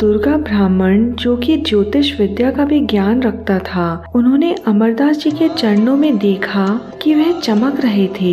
दुर्गा ब्राह्मण, जो कि ज्योतिष विद्या का भी ज्ञान रखता था, उन्होंने अमरदास जी के चरणों में देखा कि वह चमक रहे थे।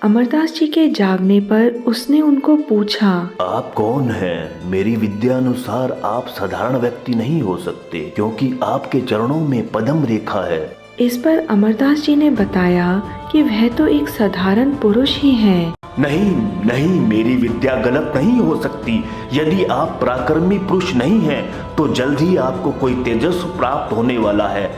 अमरदास जी के जागने पर उसने उनको पूछा, आप कौन हैं? मेरी विद्या अनुसार आप साधारण व्यक्ति नहीं हो सकते, क्योंकि आपके चरणों में पद्म रेखा है। इस पर अमरदास जी ने बताया कि वह तो एक साधारण पुरुष ही हैं। नहीं नहीं, मेरी विद्या गलत नहीं हो सकती। यदि आप पराक्रमी पुरुष नहीं हैं, तो जल्द ही आपको कोई तेजस्व प्राप्त होने वाला है।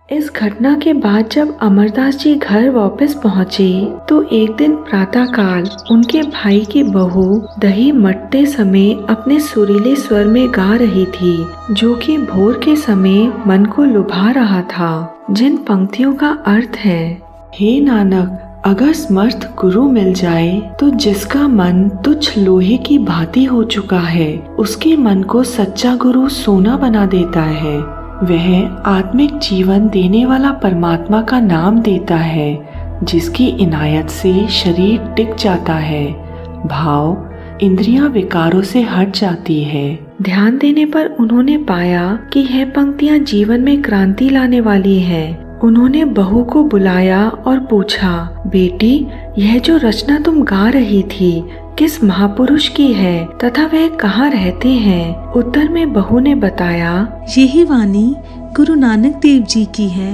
इस घटना के बाद जब अमरदास जी घर वापस पहुँचे तो एक दिन प्रातःकाल उनके भाई की बहू दही मटते समय अपने सुरीले स्वर में गा रही थी, जो कि भोर के समय मन को लुभा रहा था, जिन पंक्तियों का अर्थ है, हे नानक, अगर समर्थ गुरु मिल जाए तो जिसका मन तुच्छ लोहे की भांति हो चुका है, उसके मन को सच्चा गुरु सोना बना देता है। वह आत्मिक जीवन देने वाला परमात्मा का नाम देता है, जिसकी इनायत से शरीर टिक जाता है, भाव इंद्रियां विकारों से हट जाती है। ध्यान देने पर उन्होंने पाया कि यह पंक्तियां जीवन में क्रांति लाने वाली हैं। उन्होंने बहू को बुलाया और पूछा, बेटी, यह जो रचना तुम गा रही थी किस महापुरुष की है तथा वह कहाँ रहते हैं? उत्तर में बहू ने बताया, यही वाणी गुरु नानक देव जी की है,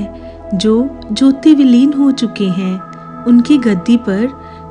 जो ज्योति विलीन हो चुके हैं। उनकी गद्दी पर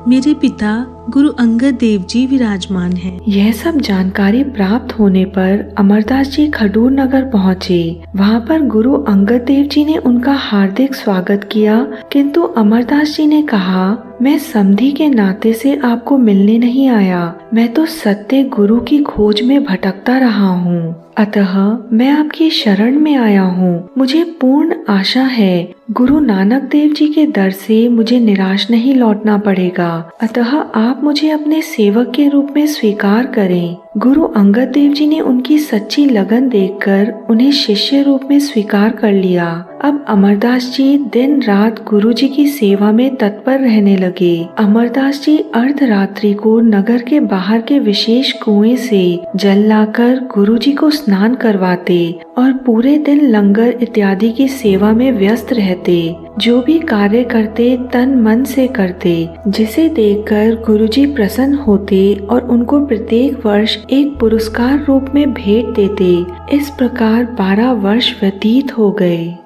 मेरे पिता गुरु अंगद देव जी विराजमान हैं। यह सब जानकारी प्राप्त होने पर अमरदास जी खडूर नगर पहुँचे। वहाँ पर गुरु अंगद देव जी ने उनका हार्दिक स्वागत किया, किंतु अमरदास जी ने कहा, मैं समधी के नाते से आपको मिलने नहीं आया, मैं तो सत्य गुरु की खोज में भटकता रहा हूँ, अतः मैं आपकी शरण में आया हूँ। मुझे पूर्ण आशा है गुरु नानक देव जी के दर से मुझे निराश नहीं लौटना पड़ेगा, अतः आप मुझे अपने सेवक के रूप में स्वीकार करें। गुरु अंगद देव जी ने उनकी सच्ची लगन देखकर उन्हें शिष्य रूप में स्वीकार कर लिया। अब अमरदास जी दिन रात गुरु जी की सेवा में तत्पर रहने लगे। अमरदास जी अर्धरात्रि को नगर के बाहर के विशेष कुएं से जल लाकर गुरु जी को स्नान करवाते और पूरे दिन लंगर इत्यादि की सेवा में व्यस्त रहते। जो भी कार्य करते तन मन से करते, जिसे देखकर गुरुजी प्रसन्न होते और उनको प्रत्येक वर्ष एक पुरस्कार रूप में भेंट देते। इस प्रकार 12 वर्ष व्यतीत हो गए।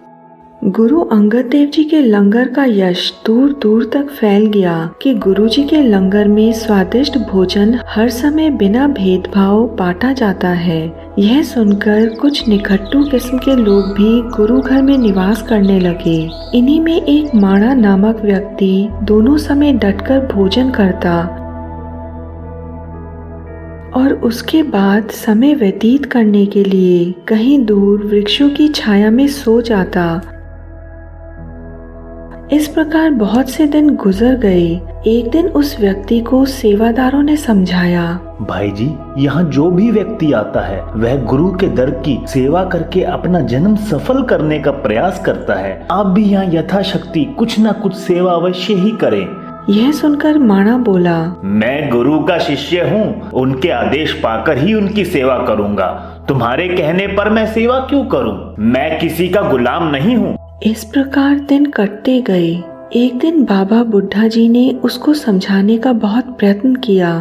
गुरु अंगद देव जी के लंगर का यश दूर दूर तक फैल गया कि गुरु जी के लंगर में स्वादिष्ट भोजन हर समय बिना भेदभाव बांटा जाता है। यह सुनकर कुछ निकट्टू किस्म के लोग भी गुरु घर में निवास करने लगे। इन्हीं में एक माणा नामक व्यक्ति दोनों समय डटकर भोजन करता और उसके बाद समय व्यतीत करने के लिए कहीं दूर वृक्षों की छाया में सो जाता। इस प्रकार बहुत से दिन गुजर गए। एक दिन उस व्यक्ति को सेवादारों ने समझाया, भाई जी, यहाँ जो भी व्यक्ति आता है वह गुरु के दर की सेवा करके अपना जन्म सफल करने का प्रयास करता है। आप भी यहाँ यथाशक्ति कुछ न कुछ सेवा अवश्य ही करें। यह सुनकर माणा बोला, मैं गुरु का शिष्य हूँ, उनके आदेश पाकर ही उनकी सेवा करूँगा। तुम्हारे कहने पर मैं सेवा क्यों करूँ? मैं किसी का गुलाम नहीं हूँ। इस प्रकार दिन कटते गए। एक दिन बाबा बुड्ढा जी ने उसको समझाने का बहुत प्रयत्न किया।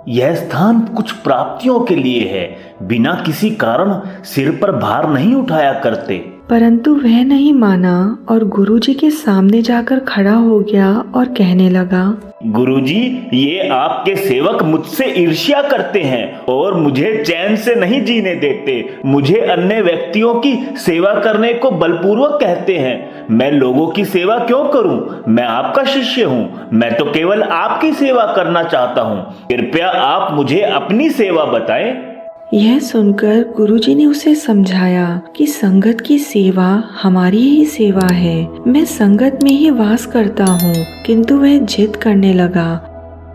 यह स्थान कुछ प्राप्तियों के लिए है, बिना किसी कारण सिर पर भार नहीं उठाया करते। परंतु वह नहीं माना और गुरुजी के सामने जाकर खड़ा हो गया और कहने लगा, गुरुजी, ये आपके सेवक मुझसे ईर्ष्या करते हैं और मुझे चैन से नहीं जीने देते। मुझे अन्य व्यक्तियों की सेवा करने को बलपूर्वक कहते हैं। मैं लोगों की सेवा क्यों करूं? मैं आपका शिष्य हूं। मैं तो केवल आपकी सेवा करना चाहता हूं। कृपया आप मुझे अपनी सेवा बताएं। यह सुनकर गुरुजी ने उसे समझाया कि संगत की सेवा हमारी ही सेवा है। मैं संगत में ही वास करता हूँ, किंतु वह जिद करने लगा।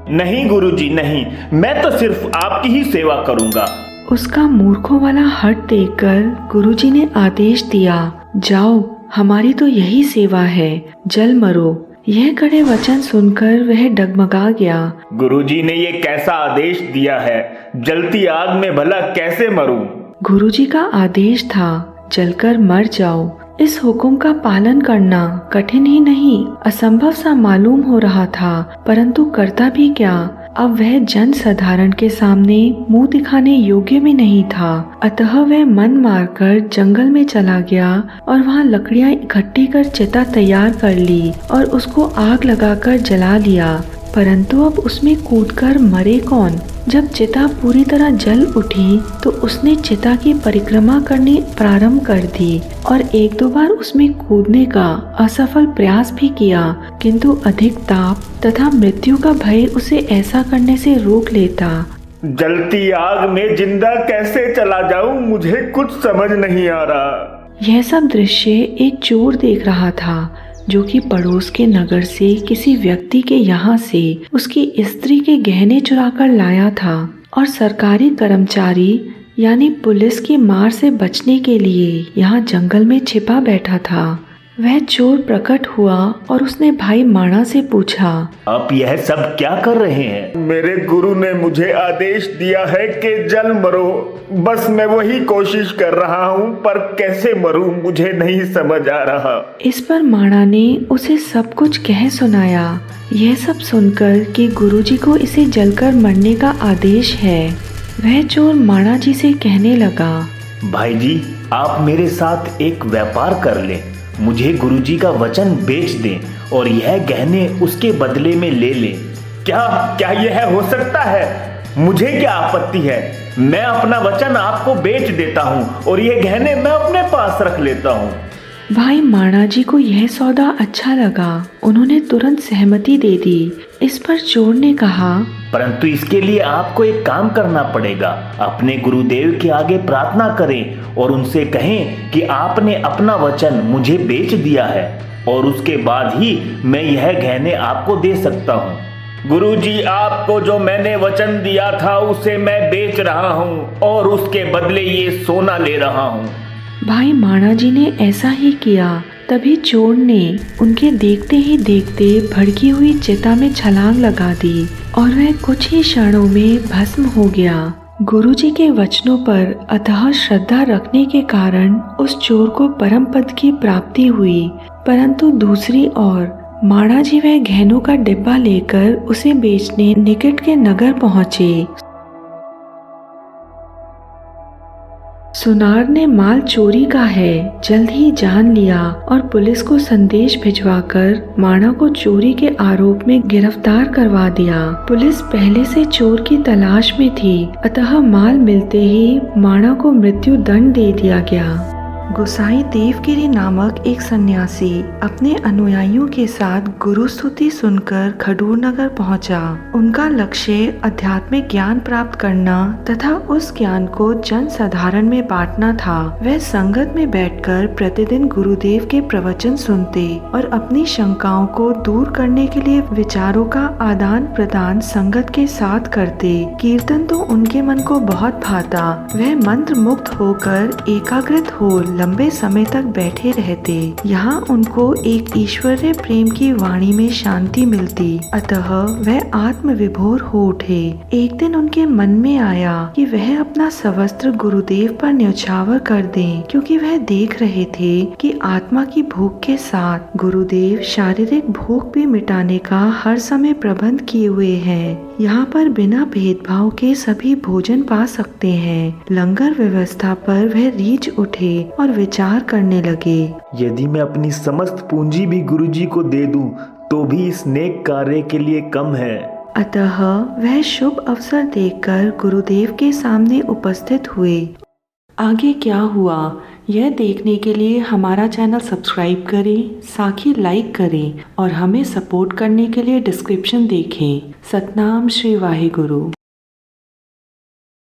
नहीं गुरुजी, नहीं, मैं तो सिर्फ आपकी ही सेवा करूँगा। उसका मूर्खों वाला हठ देखकर गुरुजी ने आदेश दिया, जाओ, हमारी तो यही सेवा है, जल मरो। यह कड़े वचन सुनकर वह डगमगा गया। गुरुजी ने ये कैसा आदेश दिया है? जलती आग में भला कैसे मरूं? गुरुजी का आदेश था, जलकर मर जाओ। इस हुक्म का पालन करना कठिन ही नहीं, असंभव सा मालूम हो रहा था, परंतु करता भी क्या। अब वह जन साधारण के सामने मुंह दिखाने योग्य भी नहीं था। अतः वह मन मारकर जंगल में चला गया और वहां लकड़ियां इकट्ठी कर चिता तैयार कर ली और उसको आग लगाकर जला लिया। परंतु अब उसमें कूदकर मरे कौन? जब चिता पूरी तरह जल उठी तो उसने चिता की परिक्रमा करनी प्रारंभ कर दी और एक दो बार उसमें कूदने का असफल प्रयास भी किया, किंतु अधिक ताप तथा मृत्यु का भय उसे ऐसा करने से रोक लेता। जलती आग में जिंदा कैसे चला जाऊं? मुझे कुछ समझ नहीं आ रहा। यह सब दृश्य एक चोर देख रहा था, जो कि पड़ोस के नगर से किसी व्यक्ति के यहाँ से उसकी स्त्री के गहने चुराकर लाया था और सरकारी कर्मचारी यानी पुलिस की मार से बचने के लिए यहाँ जंगल में छिपा बैठा था। वह चोर प्रकट हुआ और उसने भाई माणा से पूछा, आप यह सब क्या कर रहे हैं? मेरे गुरु ने मुझे आदेश दिया है कि जल मरो। बस मैं वही कोशिश कर रहा हूँ, पर कैसे मरूं मुझे नहीं समझ आ रहा। इस पर माणा ने उसे सब कुछ कह सुनाया। यह सब सुनकर कि गुरुजी को इसे जलकर मरने का आदेश है, वह चोर माणा जी से कहने लगा, भाई जी, आप मेरे साथ एक व्यापार कर लें। मुझे गुरुजी का वचन बेच दें और यह गहने उसके बदले में ले लें। क्या यह हो सकता है? मुझे क्या आपत्ति है? मैं अपना वचन आपको बेच देता हूँ और ये गहने मैं अपने पास रख लेता हूँ। भाई माणा जी को यह सौदा अच्छा लगा। उन्होंने तुरंत सहमति दे दी। इस पर चोर ने कहा, परंतु इसके लिए आपको एक काम करना पड़ेगा। अपने गुरुदेव के आगे प्रार्थना करें और उनसे कहें कि आपने अपना वचन मुझे बेच दिया है और उसके बाद ही मैं यह गहने आपको दे सकता हूँ। गुरुजी, आपको जो मैंने वचन दिया था उसे मैं बेच रहा हूँ और उसके बदले ये सोना ले रहा हूँ। भाई माणा जी ने ऐसा ही किया। तभी चोर ने उनके देखते ही देखते भड़की हुई चिता में छलांग लगा दी और वह कुछ ही क्षणों में भस्म हो गया। गुरुजी के वचनों पर अथाह श्रद्धा रखने के कारण उस चोर को परम पद की प्राप्ति हुई, परंतु दूसरी ओर माणा जी वह गहनों का डिब्बा लेकर उसे बेचने निकट के नगर पहुँचे। सुनार ने माल चोरी का है जल्द ही जान लिया और पुलिस को संदेश भिजवाकर माणा को चोरी के आरोप में गिरफ्तार करवा दिया। पुलिस पहले से चोर की तलाश में थी, अतः माल मिलते ही माणा को मृत्यु दंड दे दिया गया। गोसाई देवगिरी नामक एक सन्यासी अपने अनुयायियों के साथ गुरु स्तुति सुनकर खडूर नगर पहुंचा। उनका लक्ष्य आध्यात्मिक ज्ञान प्राप्त करना तथा उस ज्ञान को जन साधारण में बांटना था। वह संगत में बैठकर प्रतिदिन गुरुदेव के प्रवचन सुनते और अपनी शंकाओं को दूर करने के लिए विचारों का आदान प्रदान संगत के साथ करते। कीर्तन तो उनके मन को बहुत भाता। वह मंत्र मुक्त होकर एकाग्रित हो लंबे समय तक बैठे रहते। यहाँ उनको एक ईश्वरीय प्रेम की वाणी में शांति मिलती, अतः वह आत्म विभोर हो उठे। एक दिन उनके मन में आया कि वह अपना सवस्त्र गुरुदेव पर न्यौछावर कर दें, क्योंकि वह देख रहे थे कि आत्मा की भूख के साथ गुरुदेव शारीरिक भूख भी मिटाने का हर समय प्रबंध किए हुए हैं। यहाँ पर बिना भेदभाव के सभी भोजन पा सकते हैं। लंगर व्यवस्था पर वह रीझ उठे और विचार करने लगे, यदि मैं अपनी समस्त पूंजी भी गुरुजी को दे दूं, तो भी इस नेक कार्य के लिए कम है। अतः वह शुभ अवसर देखकर गुरुदेव के सामने उपस्थित हुए। आगे क्या हुआ यह देखने के लिए हमारा चैनल सब्सक्राइब करें, साथ ही लाइक करें और हमें सपोर्ट करने के लिए डिस्क्रिप्शन देखें। सतनाम श्री वाहिगुरु।